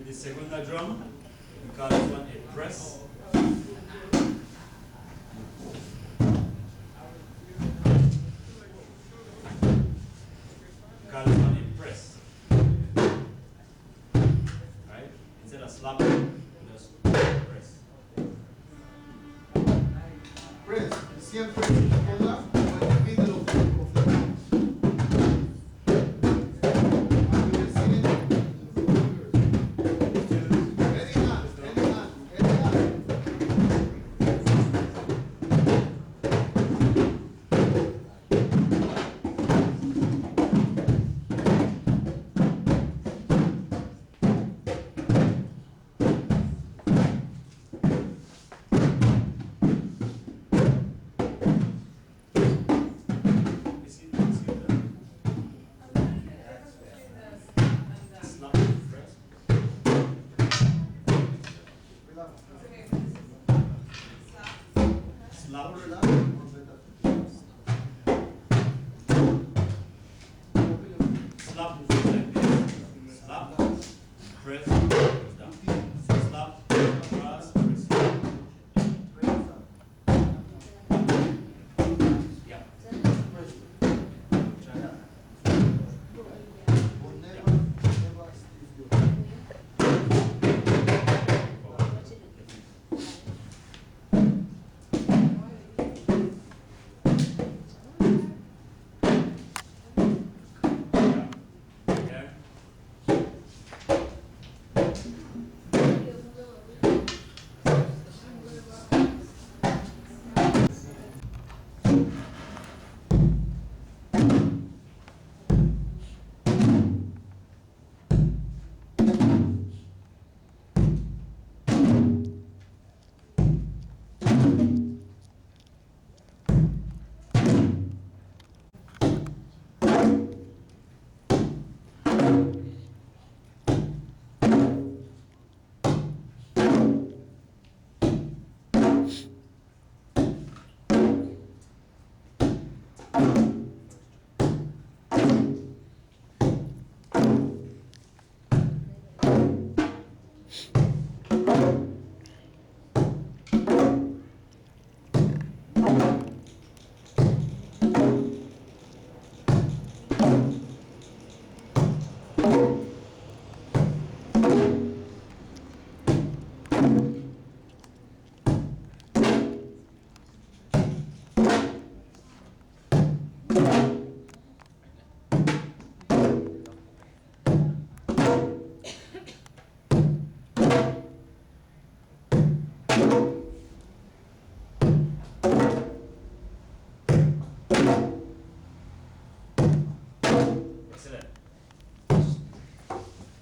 Segunda drum, we call this one a press. We call this one a press. Right? Instead of slapping, just press. Press. Siempre ponga en el middle of the drum.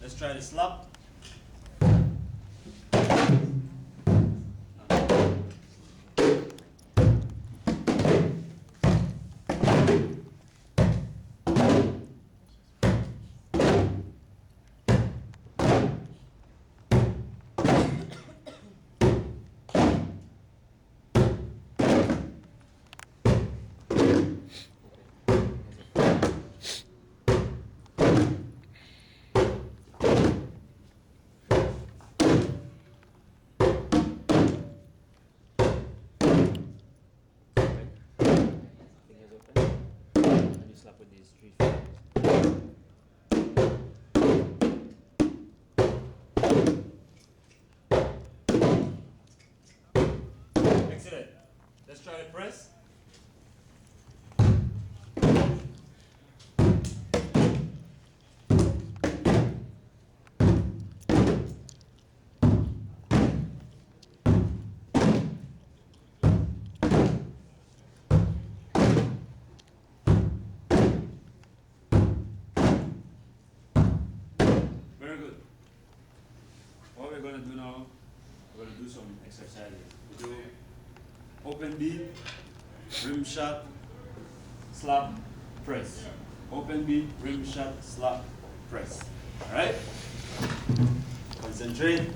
Let's try the slap. Slap with these 3 fingers. Excellent. Let's try the press. Very good. What we're going to do now, we're going to do some exercises. We do open beat, rim shot, slap, press. Open beat, rim shot, slap, press. All right? Concentrate.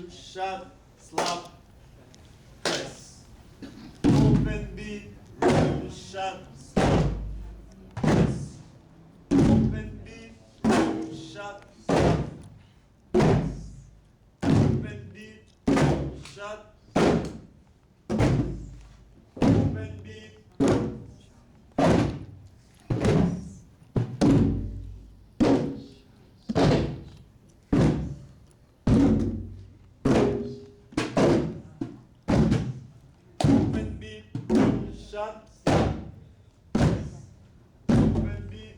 Shot, slap, press. Open beat, rim shot, slap, press. Open beat, rim shot, slap, press. Open beat, rim shot, open beat. Shot, stop, press. Open beat,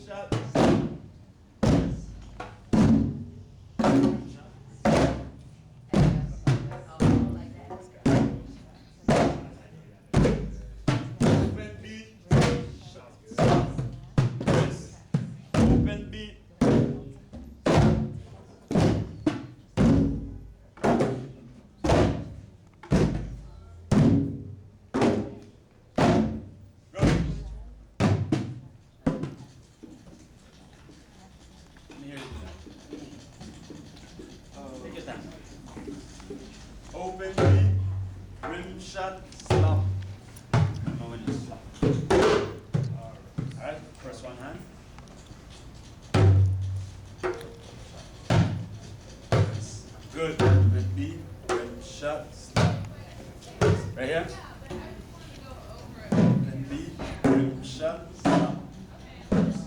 shot, stop, press. Open beat, shot, stop, press. Open beat. Take your time. Open beat, rim shot, slap. Know when you slap. Alright, first one hand. Good. Open beat, rim shot, slap. Right here. Open beat, rim shot, slap.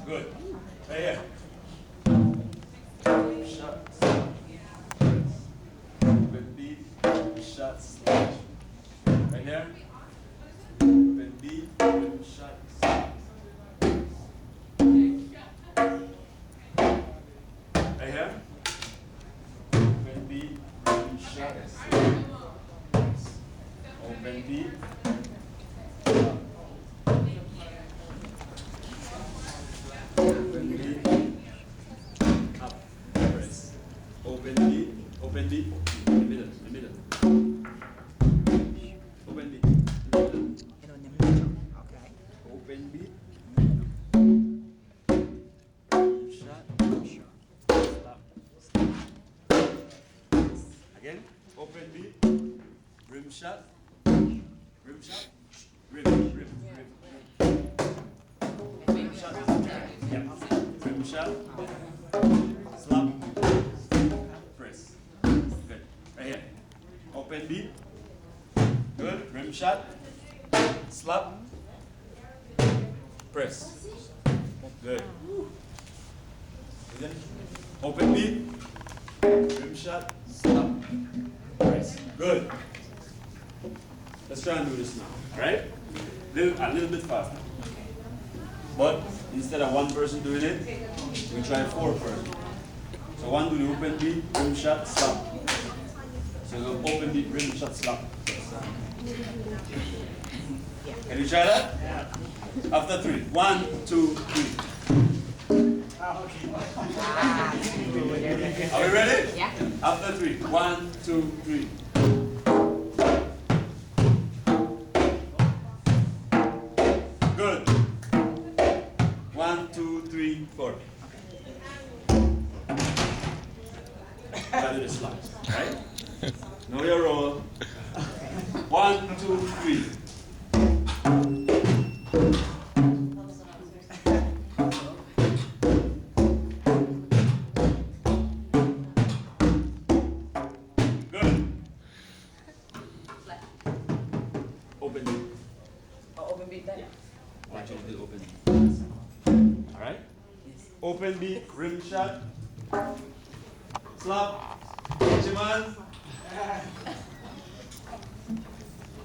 Good. Right here. Shot, slap. Open beat, shot, slap. Right here. Open beat, shot, slap. Right here. Open beat, shot, slap. Open beat. Open beat. Up. Press. Open beat. Open beat. The middle. The middle. Open beat. Okay. Open beat. Shot. Stop. Again. Open beat. Rim shot. Rim shot. Rim. Rim shot. Yeah. Rim shot. Slap. Press. Good. Right here. Open beat. Good. Rim shot. Slap. Press. Good. Again. Open beat. Rim shot. Slap. Press. Good. Let's try and do this now. Alright? A little bit faster. But instead of one person doing it, we try 4 persons. So one do the open beat, rim shot, slap. So the open beat, rim shot, slap. Can you try that? Yeah. After 3. 1, 2, 3. Are we ready? Yeah. After 3. 1, 2, 3. Good. 1, 2, 3, 4. Gotta do the slaps, right? Know your roll. 1, 2, 3. Good. Open beat. Oh, open beat then? Watch out the open beat. Alright? Open beat, rim shot. Slap. Chiman.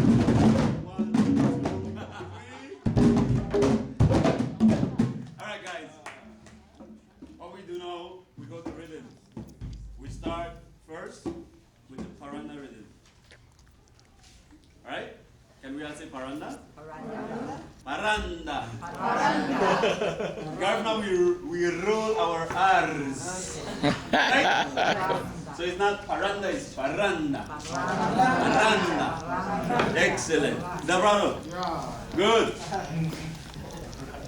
1, 2, 3. Alright guys. What we do now, we go to rhythm. We start first with the paranda rhythm. Alright? Can we all say paranda? Paranda. Paranda. Garifuna, we roll our R's. Right? So it's not paranda, it's paranda. Paranda. Excellent. Is that right? Good.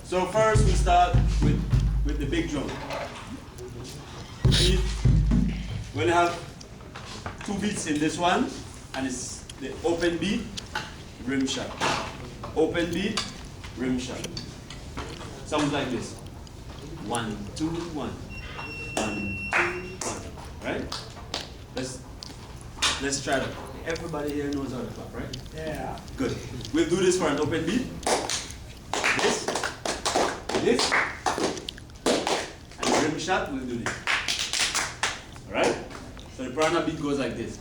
So first we start with the big drum. We're going to have 2 beats in this one, and it's the open beat, rim shot. Open beat, rim shot. Sounds like this. 1, 2, 1. 1, 2, 1. Right? Let's try that. Everybody here knows how to clap, right? Yeah. Good. We'll do this for an open beat. This, and the rim shot, we'll do this. Alright? So the paranda beat goes like this.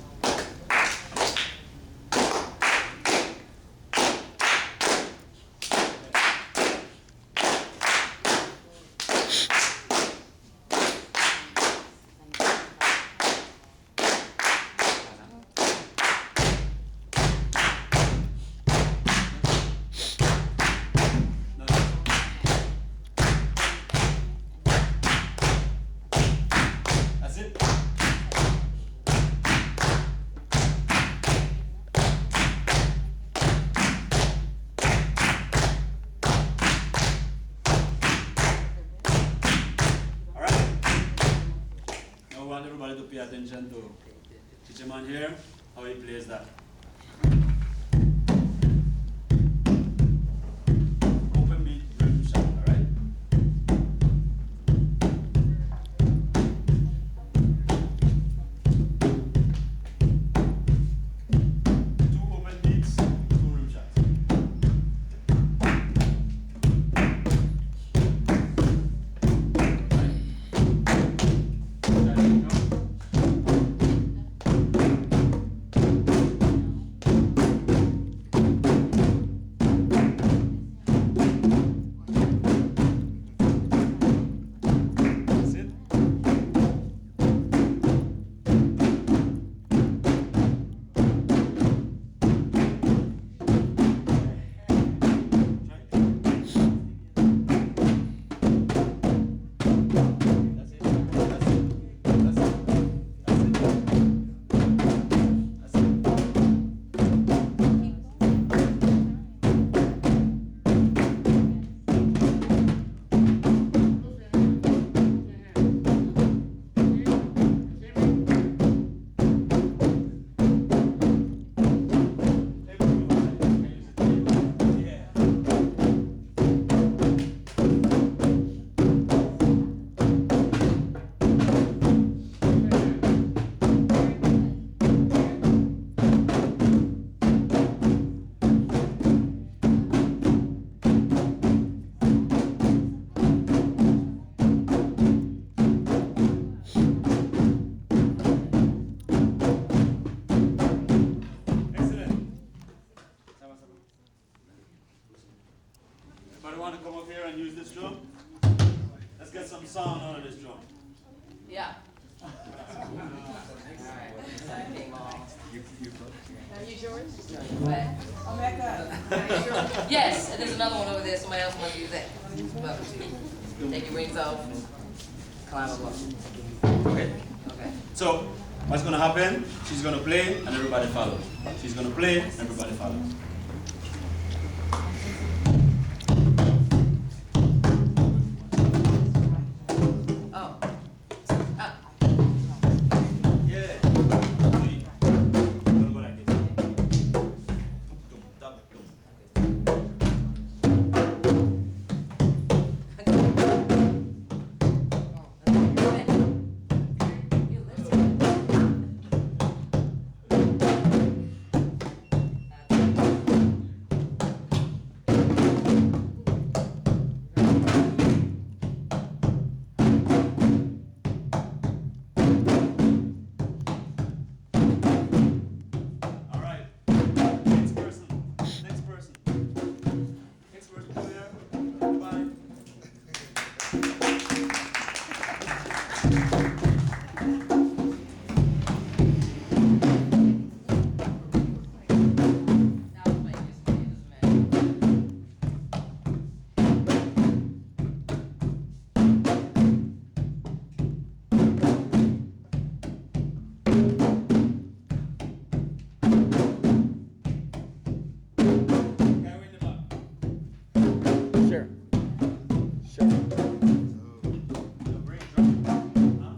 pay attention to teacher man here, how he plays that. Open beat, rhythm shot, alright? Two open beats, two rhythm shots. That's it. Excellent. Everybody want to come up here and use this drum? Let's get some sound out of this drum. Yeah. Use yours? What? Oh, back up. Yes, and there's another one over there. Somebody else wants to use that. Take your rings off and climb up. Okay. Okay. So, what's going to happen? She's going to play and everybody follows. She's going to play and everybody follows. Oh. Ah. Yeah. Three. Gonna go like this. Dum, dum, dum. All right. Next person. Next person. Next person over there. Bye. Now I'll play this man. Carry in the back. Sure. Sure. The brain drum. Huh?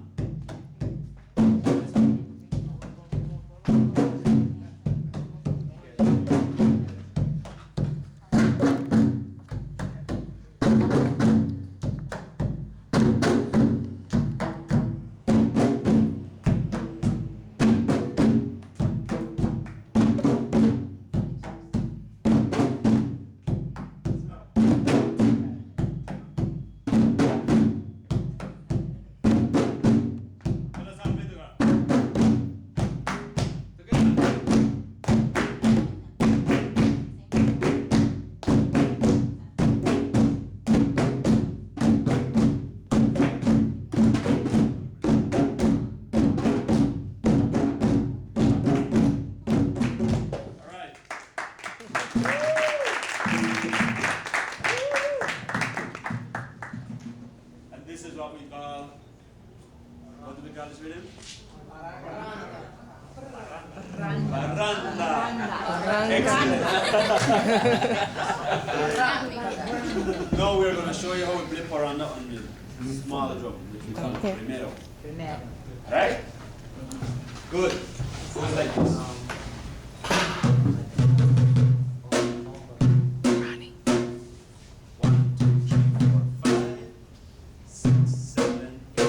Let's have a bit together. Together. All right. And this is what we call, what do we call this rhythm? Baranda. Excellent. Now we're going to show you how we play paranda on the small drum, which we call primero. Right? Good. Goes like this. 1, 2, 3, 4, 5, 6, 7, 8.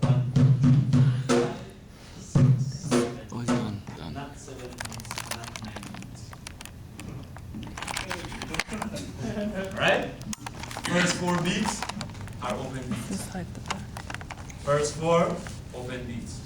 1, 2, 3, 4, 5, 6, 7, 8. Oh, he's done. Done. Not 7 beats, not 9 beats. Alright? First 4 beats are open beats. First 4 open beats.